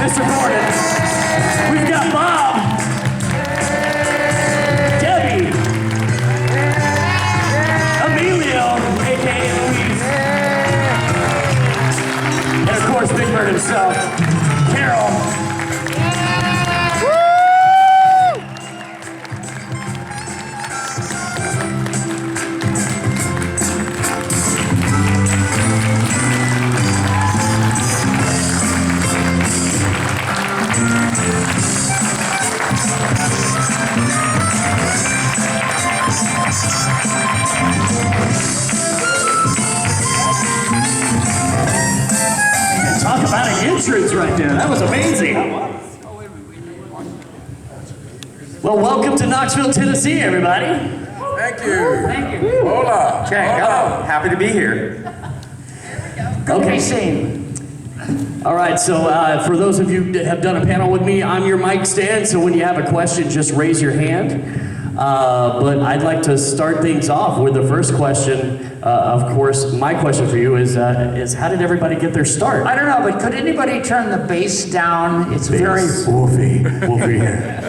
this recorded. We've got Bob, Debbie, Emilio, aka Luis, and of course Big Bird himself, Carol. Talk about an entrance right there. That was amazing. Well, welcome to Knoxville, Tennessee, everybody. Thank you. Thank you. Hola. Check. Hello. Happy to be here. Okay. Same. All right, so for those of you that have done a panel with me, I'm your mic stand, so when you have a question, just raise your hand. But I'd like to start things off with the first question. Of course, my question for you is how did everybody get their start? I don't know, but could anybody turn the bass down? It's very woofy. Woofy here.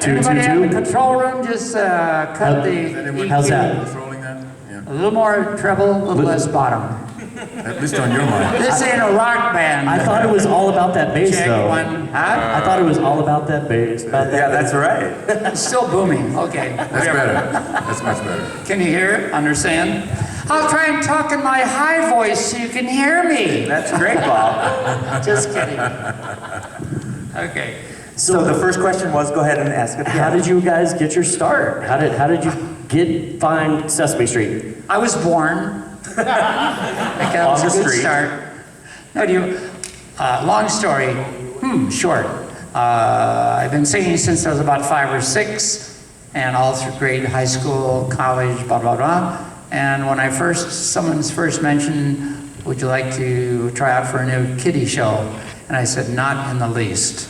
Anybody have the control room? Just cut the How's that? Controlling that? Yeah. A little more treble, a little less bottom. At least on your mind. This ain't a rock band. I thought it was all about that bass, Check though. one. Huh? I thought it was all about that bass. Yeah, that's right. It's still booming. Okay. That's better. That's much better. Can you hear it? Understand? I'll try and talk in my high voice so you can hear me. That's great, Bob. Just kidding. Okay. So the first question was, go ahead and ask it. How did you guys get your start? How did you find Sesame Street? I was born. I think that was a good start. No, long story, short. I've been singing since I was about 5 or 6, and all through grade, high school, college, blah, blah, blah. And when someone's first mentioned, would you like to try out for a new kiddie show? And I said, not in the least.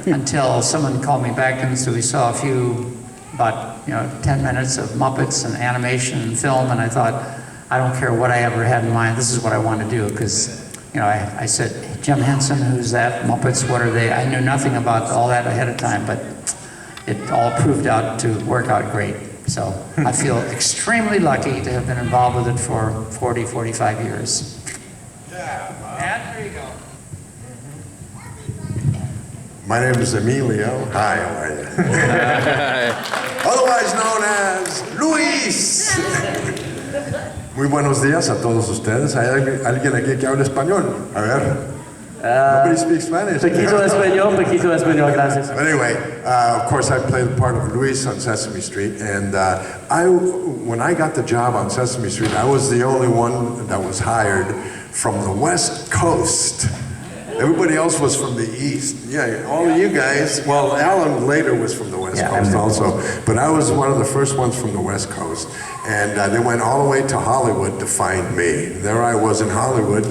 Until someone called me back and so we saw a few, about 10 minutes of Muppets and animation and film, and I thought, I don't care what I ever had in mind, this is what I want to do, because I said, Jim Henson, who's that? Muppets, what are they? I knew nothing about all that ahead of time, but it all proved out to work out great. So I feel extremely lucky to have been involved with it for 40, 45 years. Yeah. And there you go. My name is Emilio. Hi, how are you? Otherwise known as Luis. Muy buenos días a todos ustedes. ¿Hay alguien aquí que habla español? A ver. Nobody speaks Spanish. Poquito español, gracias. Anyway, of course, I played the part of Luis on Sesame Street, and when I got the job on Sesame Street, I was the only one that was hired from the West Coast. Everybody else was from the East. Yeah, all of you guys, well, Alan later was from the West Coast also, but I was one of the first ones from the West Coast. And they went all the way to Hollywood to find me. There I was in Hollywood,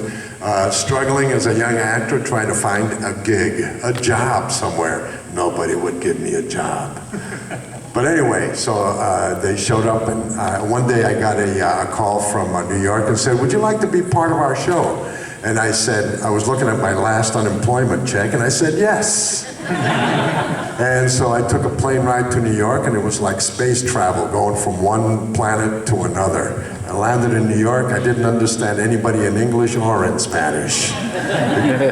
struggling as a young actor, trying to find a gig, a job somewhere. Nobody would give me a job. But anyway, so they showed up, and one day I got a call from New York and said, would you like to be part of our show? And I said, I was looking at my last unemployment check, and I said, yes. And so I took a plane ride to New York, and it was like space travel, going from one planet to another. I landed in New York. I didn't understand anybody in English or in Spanish,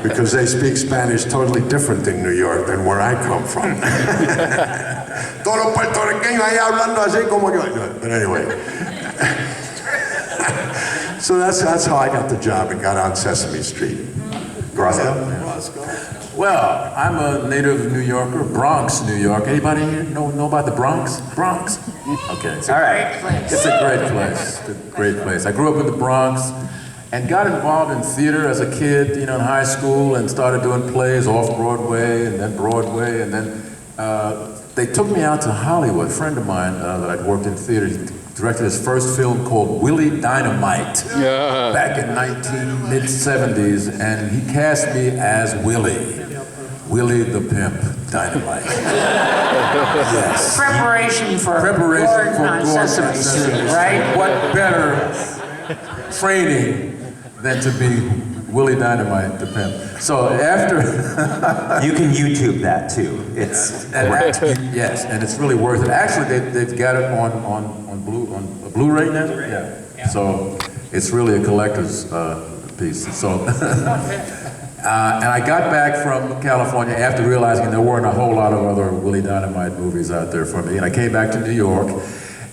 because they speak Spanish totally different in New York than where I come from. Todos los puertorriqueños ahí hablando así como yo. But anyway. So that's how I got the job and got on Sesame Street. Roscoe? Well, I'm a native New Yorker, Bronx, New York. Anybody here know about the Bronx? Bronx? Okay. It's a great place. It's a great place. It's a great place. I grew up in the Bronx and got involved in theater as a kid, in high school, and started doing plays off Broadway and then Broadway, and then they took me out to Hollywood. A friend of mine that I'd worked in theater, he directed his first film called Willie Dynamite back in mid-70s, and he cast me as Willie the Pimp Dynamite. Yes. Preparation for Gordon on Sesame Street, right? What better training than to be Willie Dynamite the pimp. So after, You can YouTube that too. It's yes, and it's really worth it. Actually, they've got it on Blu-ray now. Yeah. So it's really a collector's piece. So. And I got back from California after realizing there weren't a whole lot of other Willie Dynamite movies out there for me. And I came back to New York,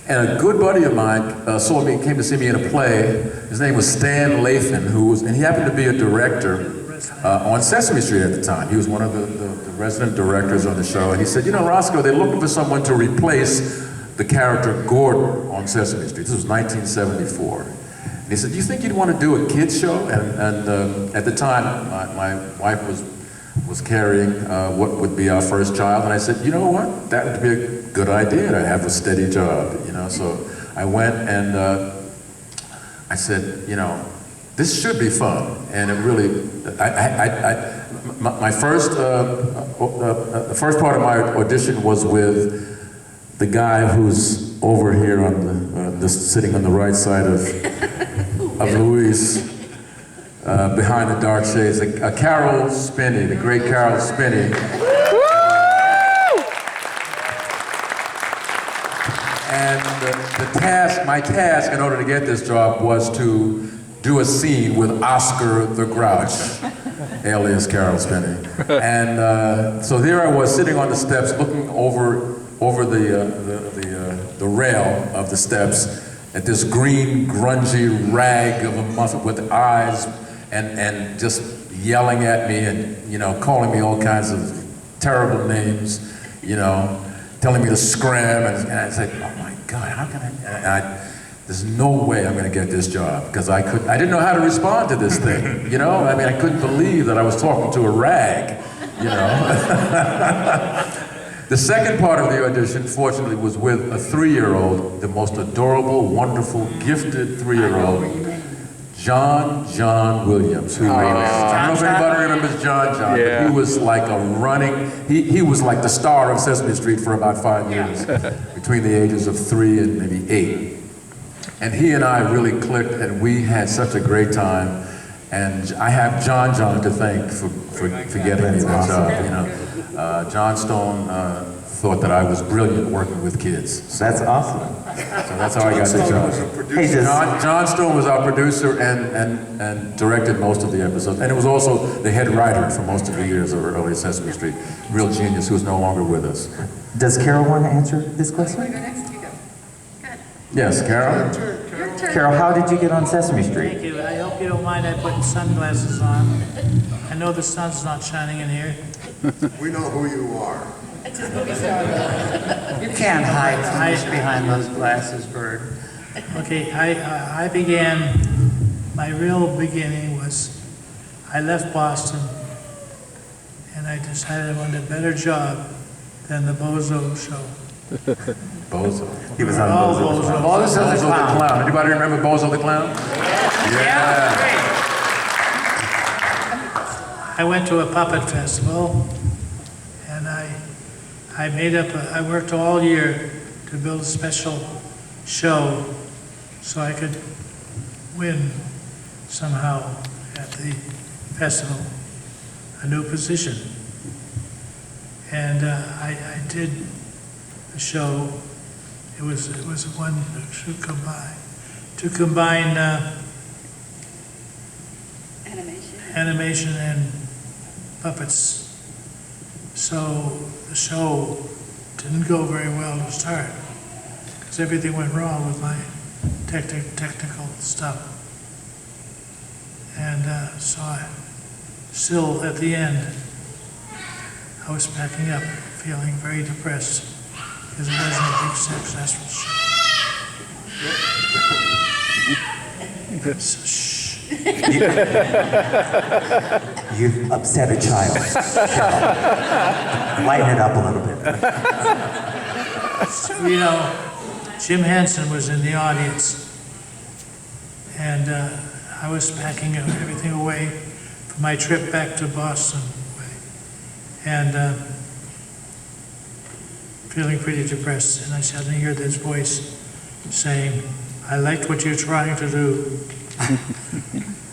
and a good buddy of mine came to see me in a play. His name was Stan Lathan, and he happened to be a director on Sesame Street at the time. He was one of the resident directors on the show. And he said, you know, Roscoe, they're looking for someone to replace the character Gordon on Sesame Street. This was 1974. And he said, do you think you'd want to do a kids show? And at the time, my wife was carrying what would be our first child. And I said, you know what? That would be a good idea to have a steady job, you know? So I went and I said, you know, this should be fun. And it really, my first, the first part of my audition was with the guy who's over here on sitting on the right side of Louise, behind the dark shades, a Carol Spinney, the great Carol Spinney. And my task in order to get this job was to do a scene with Oscar the Grouch, alias Carol Spinney. And so there I was sitting on the steps looking over the rail of the steps at this green, grungy rag of a Muppet with eyes and just yelling at me and, you know, calling me all kinds of terrible names, you know, telling me to scram. And I said, oh my God, how can there's no way I'm gonna get this job, because I didn't know how to respond to this thing, you know? I mean, I couldn't believe that I was talking to a rag, you know? The second part of the audition, fortunately, was with a 3-year-old, the most adorable, wonderful, gifted 3-year-old, John Williams, who I don't know if anybody remembers John, but he was like he was like the star of Sesame Street for about 5 years, between the ages of 3 and maybe 8. And he and I really clicked, and we had such a great time. And I have John to thank for getting me that job, you know. John Stone thought that I was brilliant working with kids. So That's awesome. that's how I got the job. Hey, John Stone was our producer and directed most of the episodes. And it was also the head writer for most of the years of early Sesame Street. Real genius who is no longer with us. Does Carol want to answer this question? Yes, Carol? Carol, how did you get on Sesame Street? Thank you. I hope you don't mind I put sunglasses on. I know the sun's not shining in here. We know who you are. You can't hide behind those glasses, Bird. Okay, I began, my real beginning was, I left Boston and I decided I wanted a better job than the Bozo show. Bozo. He was on Oh, Bozo. Bozo. Bozo the Clown. Anybody remember Bozo the Clown? Yeah. I went to a puppet festival and I worked all year to build a special show so I could win somehow at the festival a new position. And I did the show. It was one to combine animation and puppets. So the show didn't go very well to start because everything went wrong with my technical stuff. And so still at the end, I was packing up, feeling very depressed because it wasn't a big successful show. So, shh. You've upset a child. Carol. Lighten it up a little bit. So, you know, Jim Henson was in the audience, and I was packing everything away for my trip back to Boston, and feeling pretty depressed. And I suddenly heard this voice saying, "I liked what you're trying to do."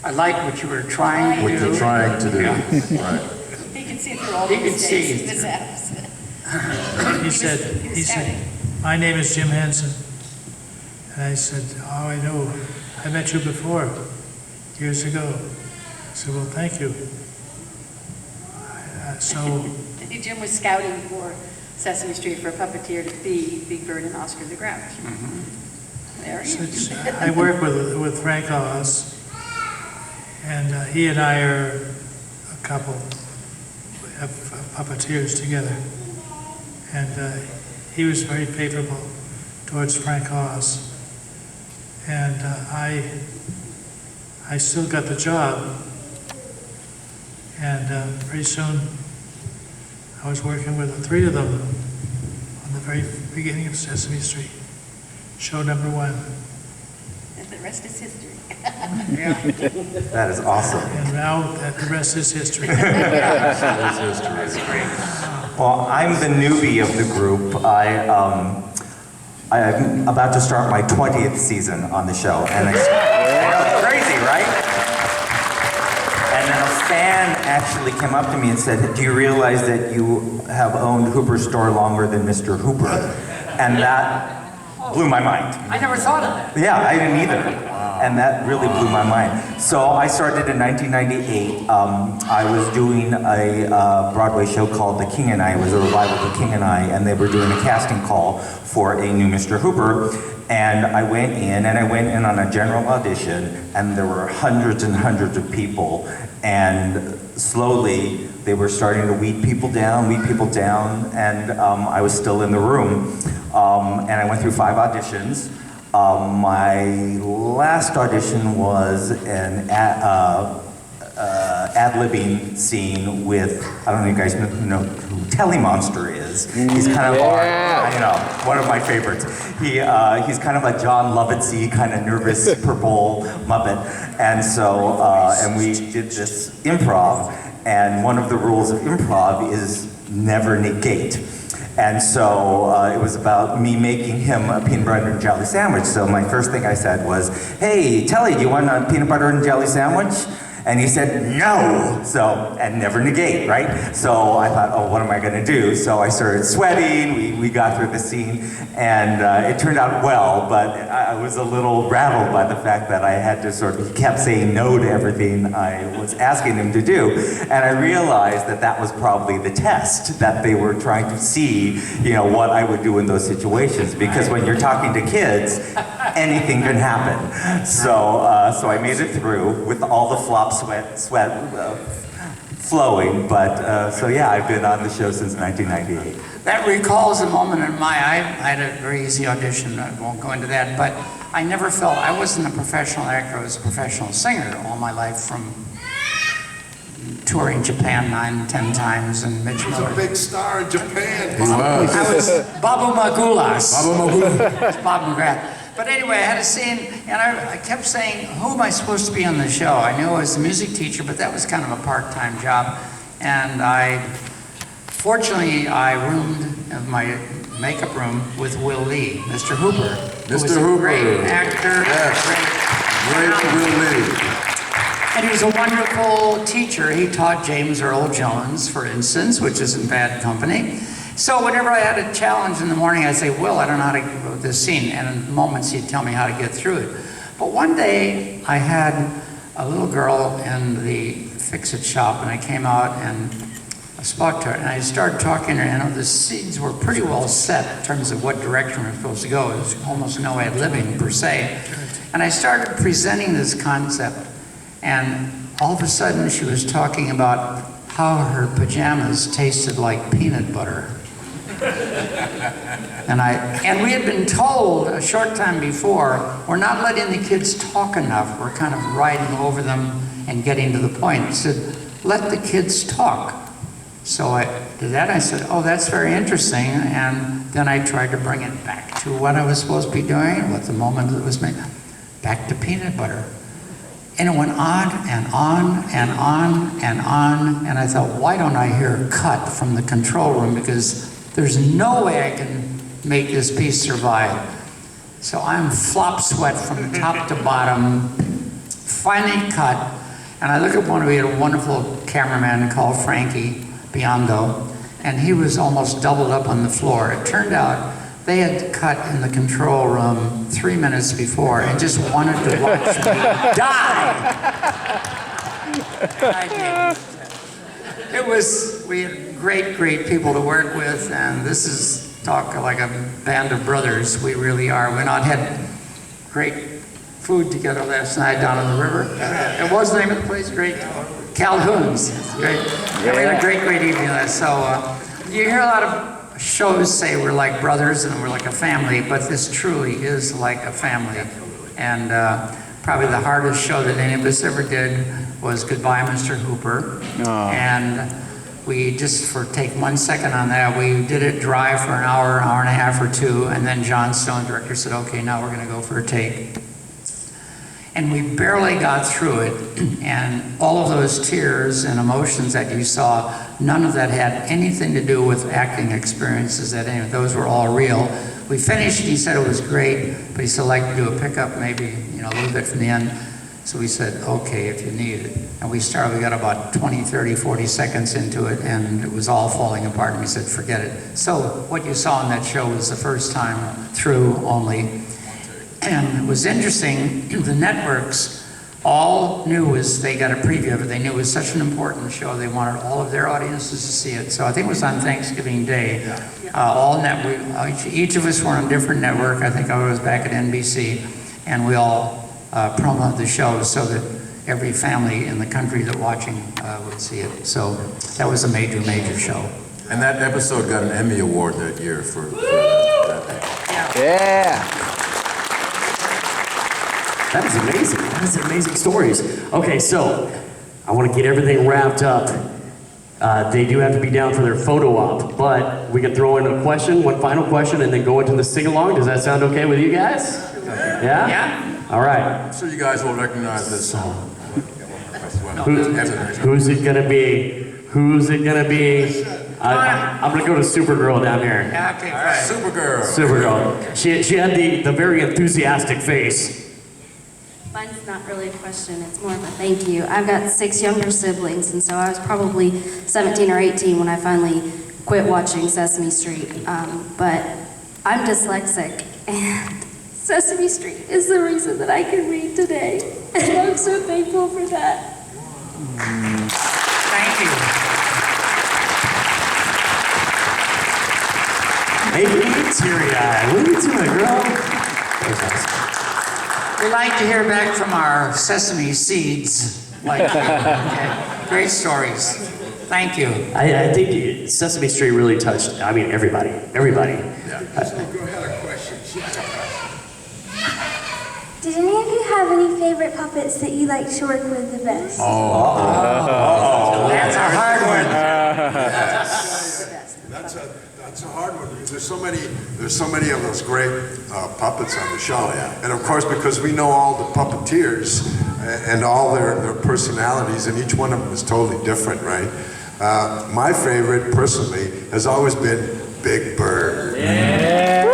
I like what you were trying to What do. you're trying to do. Yeah. Right. He could see through all He the could mistakes see in this through. house. He said, he was shouting. my name is Jim Henson. And I said, oh, I know. I met you before, years ago. I said, well, thank you. So Jim was scouting for Sesame Street for a puppeteer to be Big Bird and Oscar the Grouch. There he is. I work with Frank Oz, and he and I are a couple of puppeteers together. And he was very favorable towards Frank Oz. And I still got the job. And pretty soon, I was working with the three of them on the very beginning of Sesame Street, show number 1. And the rest is history. That is awesome. And now the rest is history. Well, I'm the newbie of the group. I'm about to start my 20th season on the show, and I know, it's crazy, right? And then a fan actually came up to me and said, "Do you realize that you have owned Hooper's store longer than Mr. Hooper?" And that blew my mind. I never thought of that. Yeah, I didn't either. And that really blew my mind. So I started in 1998. I was doing a Broadway show called The King and I. It was a revival of The King and I, and they were doing a casting call for a new Mr. Hooper. And I went in on a general audition, and there were hundreds and hundreds of people. And slowly, they were starting to weed people down, and I was still in the room. And I went through 5 auditions. My last audition was an ad-libbing scene with, I don't know if you guys know who Telly Monster is. He's kind of one of my favorites. He's kind of a John Lovitz-y, kind of nervous purple Muppet. And so, and we did this improv, and one of the rules of improv is never negate. And so it was about me making him a peanut butter and jelly sandwich. So my first thing I said was, "Hey, Telly, do you want a peanut butter and jelly sandwich?" And he said, "No." So, and never negate, right? So I thought, oh, what am I gonna do? So I started sweating, we got through the scene, and it turned out well, but I was a little rattled by the fact that I had to he kept saying no to everything I was asking him to do. And I realized that that was probably the test, that they were trying to see, what I would do in those situations. Because when you're talking to kids, anything can happen. So I made it through with all the flop sweat flowing, but so yeah, I've been on the show since 1998. That recalls a moment in I had a very easy audition, I won't go into that, but I never felt, I wasn't a professional actor, I was a professional singer all my life, from touring Japan 9-10 times, and Mitch He was Miller. a big star in Japan. He was. I was Babu Magulas. Baba Magoo. It's Bob McGrath. But anyway, I had a scene, and I kept saying, who am I supposed to be on the show? I knew I was a music teacher, but that was kind of a part-time job. And fortunately, I roomed in my makeup room with Will Lee, Mr. Hooper. Who was Mr. a Hooper. great actor. Great Will Lee. And he was a wonderful teacher. He taught James Earl Jones, for instance, which isn't bad company. So whenever I had a challenge in the morning, I'd say, Will, I don't know how to do this scene. And in moments, he'd tell me how to get through it. But one day, I had a little girl in the fix-it shop, and I came out and I spoke to her, and I started talking to her, and the scenes were pretty well set in terms of what direction we're supposed to go. There was almost no ad-libbing, per se. And I started presenting this concept, and all of a sudden, she was talking about how her pajamas tasted like peanut butter. And we had been told a short time before, we're not letting the kids talk enough. We're kind of riding over them and getting to the point. I said, let the kids talk. So I did that. I said, oh, that's very interesting. And then I tried to bring it back to what I was supposed to be doing, what the moment it was made, back to peanut butter. And it went on and on and on and on. And I thought, why don't I hear a cut from the control room? Because there's no way I can make this piece survive. So I'm flop sweat from top to bottom. finally cut, and I look at we had a wonderful cameraman called Frankie Biondo, and he was almost doubled up on the floor. It turned out they had cut in the control room 3 minutes before and just wanted to watch me die. And I did. We had great people to work with, and this is talk like a band of brothers. We really are. We not had great food together last night down on the river. It was the name of the place, great. Calhoun's. Great. Yeah. We had a great evening. So you hear a lot of shows say we're like brothers and we're like a family, but this truly is like a family. And probably the hardest show that any of us ever did was Goodbye, Mr. Hooper. Oh. And we just, take 1 second on that, we did it dry for an hour and a half or two, and then John Stone, director, said, okay, now we're gonna go for a take. And we barely got through it, and all of those tears and emotions that you saw, none of that had anything to do with acting experiences. Those were all real. We finished, he said it was great, but he said, I'd like to do a pickup, maybe a little bit from the end. So we said, okay, if you need it. And we got about 20, 30, 40 seconds into it, and it was all falling apart, and we said, forget it. So what you saw in that show was the first time through only. And it was interesting, the networks all knew they got a preview of it. They knew it was such an important show. They wanted all of their audiences to see it. So I think it was on Thanksgiving Day. Each of us were on a different network. I think I was back at NBC, and we all promoted the show so that every family in the country that watching would see it. So that was a major show. And that episode got an Emmy Award that year for that. Yeah. That is amazing. That is amazing stories. Okay, so I want to get everything wrapped up. They do have to be down for their photo op, but we can throw in one final question, and then go into the sing-along. Does that sound okay with you guys? Yeah? Yeah. All right. I'm sure you guys will recognize this song. Who's it gonna be? Who's it gonna be? I'm gonna go to Supergirl down here. Yeah, okay, right. Supergirl. She had the very enthusiastic face. Mine's not really a question, it's more of a thank you. I've got 6 younger siblings, and so I was probably 17 or 18 when I finally quit watching Sesame Street. But I'm dyslexic, and Sesame Street is the reason that I can read today. And I'm so thankful for that. Thank you. Make me teary-eyed. What are you doing, girl? We'd like to hear back from our Sesame seeds. Okay. Great stories. Thank you. I think Sesame Street really touched, everybody. Everybody. Go ahead, a question. Did any of you have any favorite puppets that you like to work with the best? That's a hard one. That's a hard one because there's so many of those great puppets on the show. Yeah. And of course, because we know all the puppeteers and all their personalities, and each one of them is totally different, right? My favorite, personally, has always been Big Bird. Yeah.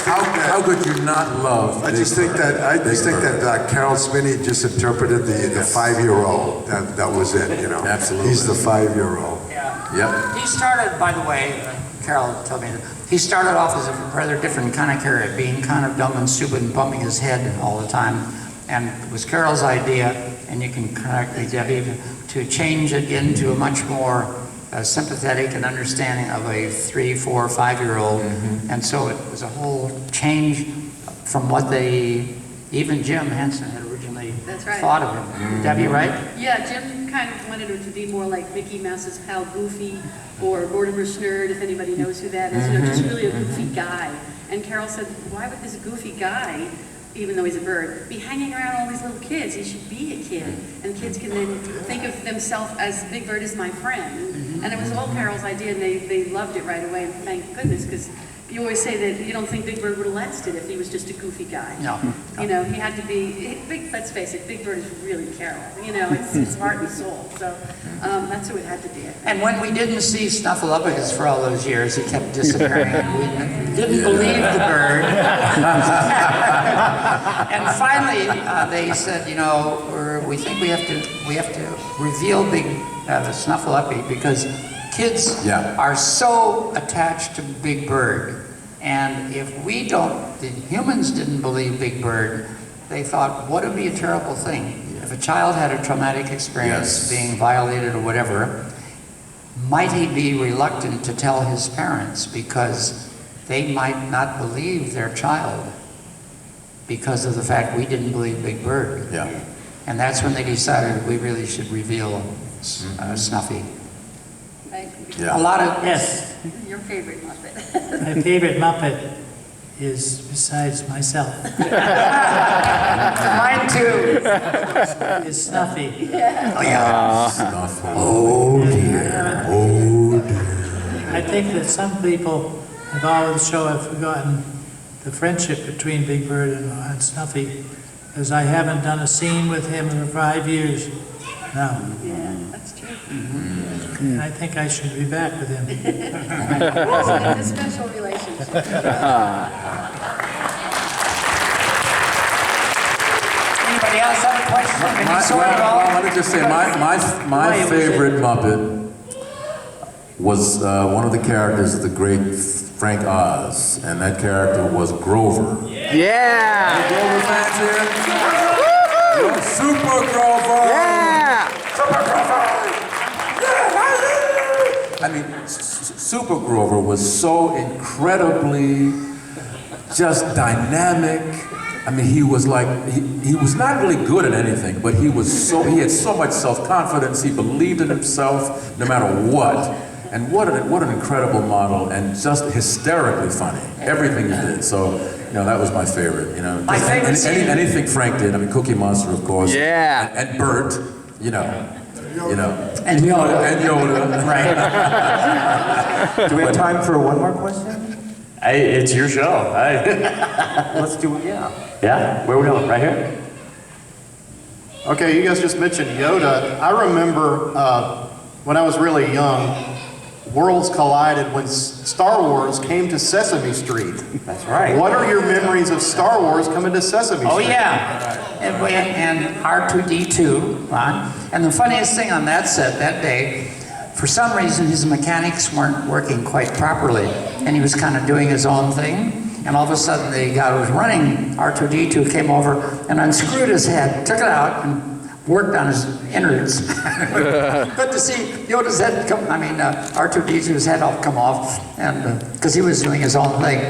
How could you not love? I just think that Carol Spinney just interpreted the 5-year-old. That was it, Absolutely. He's the 5-year-old. Yeah. Yep. He started, by the way, Carol told me that he started off as a rather different kind of character, being kind of dumb and stupid and bumping his head all the time. And it was Carol's idea, and you can correct me, Debbie, to change it into a much more sympathetic and understanding of a 3, 4, 5-year-old. Mm-hmm. And so it was a whole change from what even Jim Henson had originally thought of him. Mm-hmm. Debbie, right? Yeah, Jim kind of wanted him to be more like Mickey Mouse's pal Goofy, or Mortimer Snurd, if anybody knows who that is. Just really a goofy guy. And Carol said, why would this goofy guy, even though he's a bird, be hanging around all these little kids? He should be a kid. And kids can then think of themselves as Big Bird is my friend. And it was all Carol's idea, and they loved it right away. And thank goodness, because you always say that you don't think Big Bird would have lasted if he was just a goofy guy. No. You know, he had to be, let's face it, Big Bird is really Carol. You know, it's heart and soul. So that's who it had to be. And when we didn't see Snuffleupagus for all those years, he kept disappearing. We didn't believe the bird. And finally, they said, you know, we think we have to reveal the Snuffleupagus because kids are so attached to Big Bird. And if the humans didn't believe Big Bird, they thought, what would be a terrible thing? If a child had a traumatic experience, being violated or whatever, might he be reluctant to tell his parents because they might not believe their child because of the fact we didn't believe Big Bird. Yeah. And that's when they decided we really should reveal Snuffy. Yeah. A lot of... Yes. Your favorite Muppet. My favorite Muppet is, besides myself, Mine too. is Snuffy. Oh, yeah. Oh dear, oh dear. I think that some people have always forgotten the friendship between Big Bird and Snuffy, because I haven't done a scene with him in 5 years now. Yeah, that's true. And I think I should be back with him. It's a special relationship. Anybody else have a question? Any sort at all? Let me just say, my favorite Muppet was one of the characters of the great Frank Oz, and that character was Grover. Yeah! Any Grover fans here? Super Grover! Yeah! Super Grover! I mean, Super Grover was so incredibly just dynamic. I mean, he was like, he was not really good at anything, but he had so much self-confidence, he believed in himself no matter what. And what an incredible model, and just hysterically funny, everything he did. So, you know, that was my favorite, you know. My favorite scene. Anything Frank did, I mean, Cookie Monster, of course. Yeah. And Bert, you know. And Yoda. And Yoda. Right. Do we have time for one more question? It's your show. Let's do it, yeah. Yeah? Where are we going? Right here? Okay, you guys just mentioned Yoda. I remember when I was really young, worlds collided when Star Wars came to Sesame Street. That's right. What are your memories of Star Wars coming to Sesame Street? Oh, yeah. And R2-D2, Ron. And the funniest thing on that set that day, for some reason his mechanics weren't working quite properly, and he was kind of doing his own thing. And all of a sudden the guy who was running R2-D2 came over and unscrewed his head, took it out, and worked on his innards. Good to see Yoda's head R2-D2's head all come off, and because he was doing his own thing.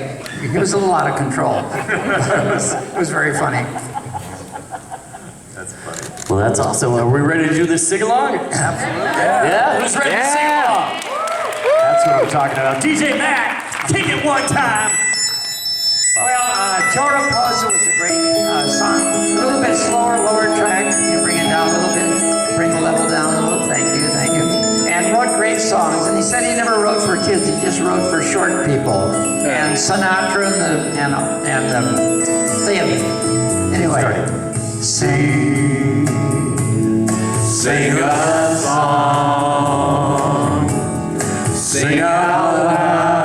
He was a little out of control. It was very funny. That's funny. Well, that's awesome. Are we ready to do this sing-along? Absolutely. Yeah? Who's ready to sing along? That's what I'm talking about. DJ Mac, take it one time. Well, Chora Puzz was a great song. A little bit slower, lower track. You bring it down a little bit, bring the level down a little. Thank you, thank you. And wrote great songs. And he said he never wrote for kids. He just wrote for short people. And Sinatra and the thing. Anyway, Sing a song, sing out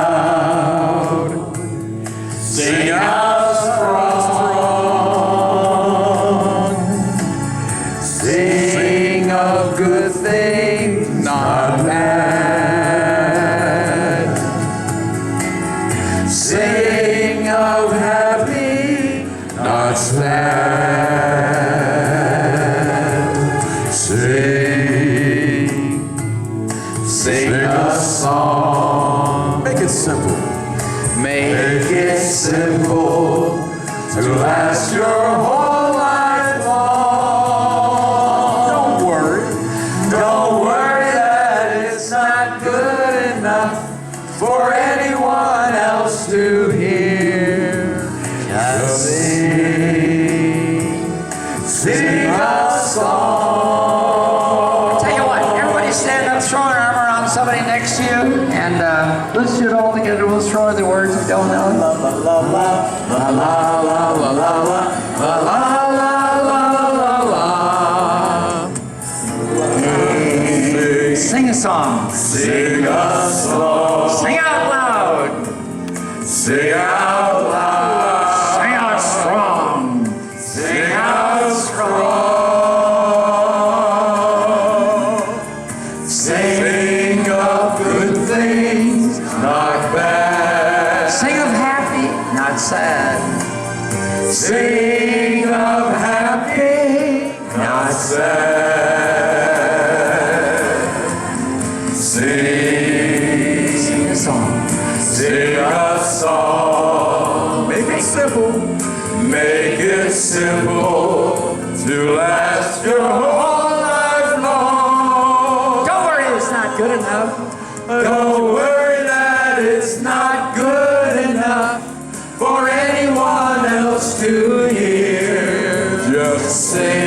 loud, sing out strong, sing of good things, not bad, sing of happy, not sad. Sing a song. Make it simple. Make it simple to last your whole life long. Don't worry. Don't worry that it's not good enough for anyone else to hear. Just sing. Sing a song. tell you what, everybody stand up, throw an arm around somebody next to you, and let's do it all together. We'll throw the words we don't song. Sing a song. Sing out loud. Sing out loud. Sing out strong. Sing out strong. Sing of good things, not bad. Sing of happy, not sad. Sing of happy, not sad. Sing a song. Sing a song. Make it simple. Make it simple to last your whole life long. Don't worry, it's not good enough. Don't worry that it's not good enough for anyone else to hear. Just sing.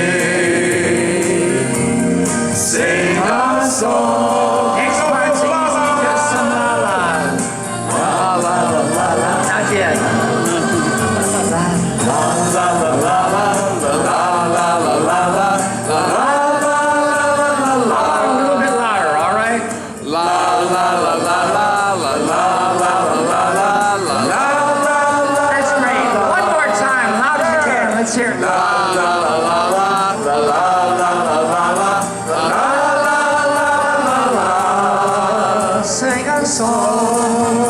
Sing a song. Next part's easy, just some la-las. Not yet. A little bit louder, all right? That's great. One more time, loud as you can. Let's hear it. Sing a song.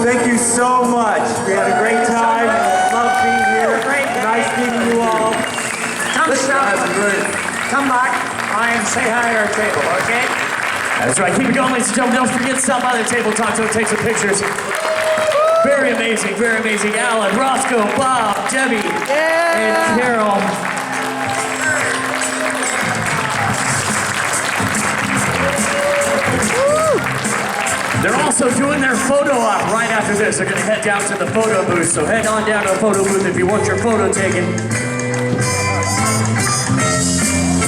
Thank you so much. We had a great time. Love being here. Nice meeting you all. Come stop. Come back and say hi to our table, okay? That's right. Keep it going, ladies and gentlemen. Don't forget to stop by the table, talk to them, take some pictures. Very amazing, very amazing. Alan, Roscoe, Bob, Debbie, and Carol. They're also doing their photo op right after this. They're going to head down to the photo booth. So head on down to the photo booth if you want your photo taken.